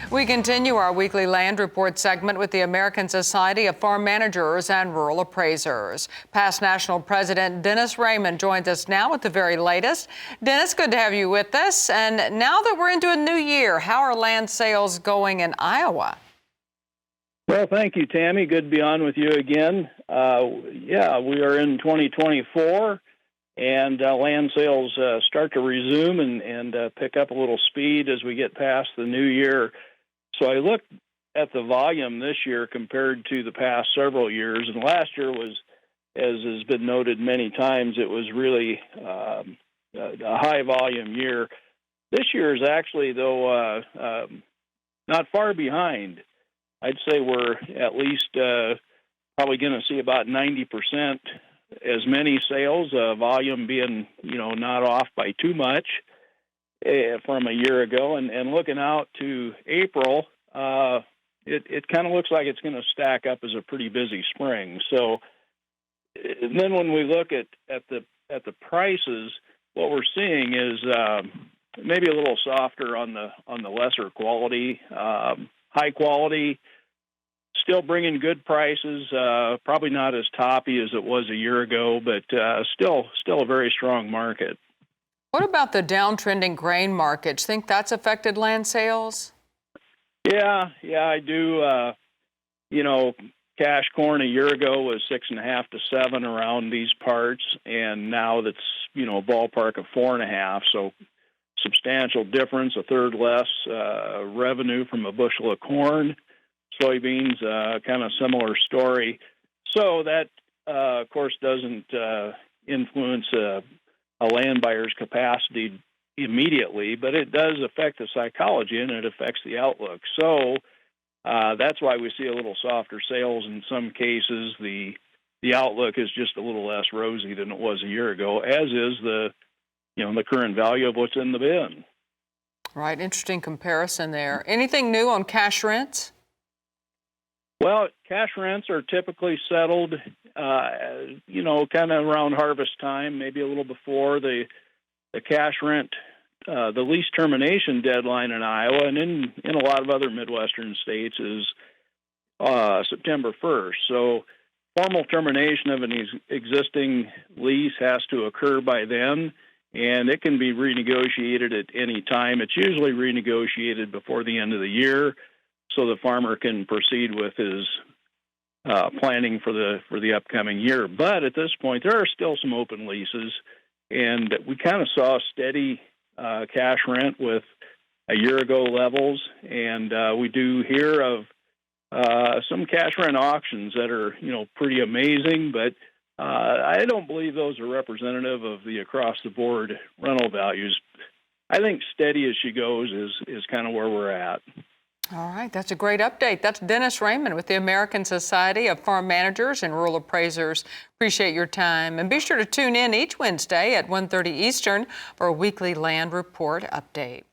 We continue our weekly land report segment with the American Society of Farm Managers and Rural Appraisers. Past National President Dennis Reyman joins us now with the very latest. Dennis, good to have you with us. And now that we're into a new year, how are land sales going in Iowa? Well, thank you, Tammy. Good to be on with you again. We are in 2024, and land sales start to resume and pick up a little speed as we get past the new year. So I looked at the volume this year compared to the past several years, and last year was, as has been noted many times, it was really a high volume year. This year is actually, though, not far behind. I'd say we're at least probably going to see about 90% as many sales, volume being, not off by too much from a year ago. And looking out to April, it kind of looks like it's going to stack up as a pretty busy spring. So then when we look at the prices, what we're seeing is maybe a little softer on the lesser quality. High quality, still bringing good prices, probably not as toppy as it was a year ago, but still a very strong market. What about the downtrending grain markets? Think that's affected land sales? Yeah, I do. Cash corn a year ago was 6.5 to 7 around these parts, and now that's ballpark of 4.5. So substantial difference, a third less revenue from a bushel of corn. Soybeans, kind of similar story. So that, of course, doesn't influence a land buyer's capacity immediately, but it does affect the psychology and it affects the outlook. So that's why we see a little softer sales in some cases. The outlook is just a little less rosy than it was a year ago, as is the current value of what's in the bin. Right, interesting comparison there. Anything new on cash rents? Well, cash rents are typically settled, kind of around harvest time, maybe a little before the cash rent, the lease termination deadline in Iowa and in a lot of other Midwestern states is September 1st. So formal termination of an existing lease has to occur by then, and it can be renegotiated at any time. It's usually renegotiated before the end of the year, so the farmer can proceed with his planning for the upcoming year. But at this point, there are still some open leases, and we kind of saw steady cash rent with a year ago levels, and we do hear of some cash rent auctions that are pretty amazing, but I don't believe those are representative of the across-the-board rental values. I think steady as she goes is kind of where we're at. All right, that's a great update. That's Dennis Reyman with the American Society of Farm Managers and Rural Appraisers. Appreciate your time. And be sure to tune in each Wednesday at 1:30 Eastern for a weekly land report update.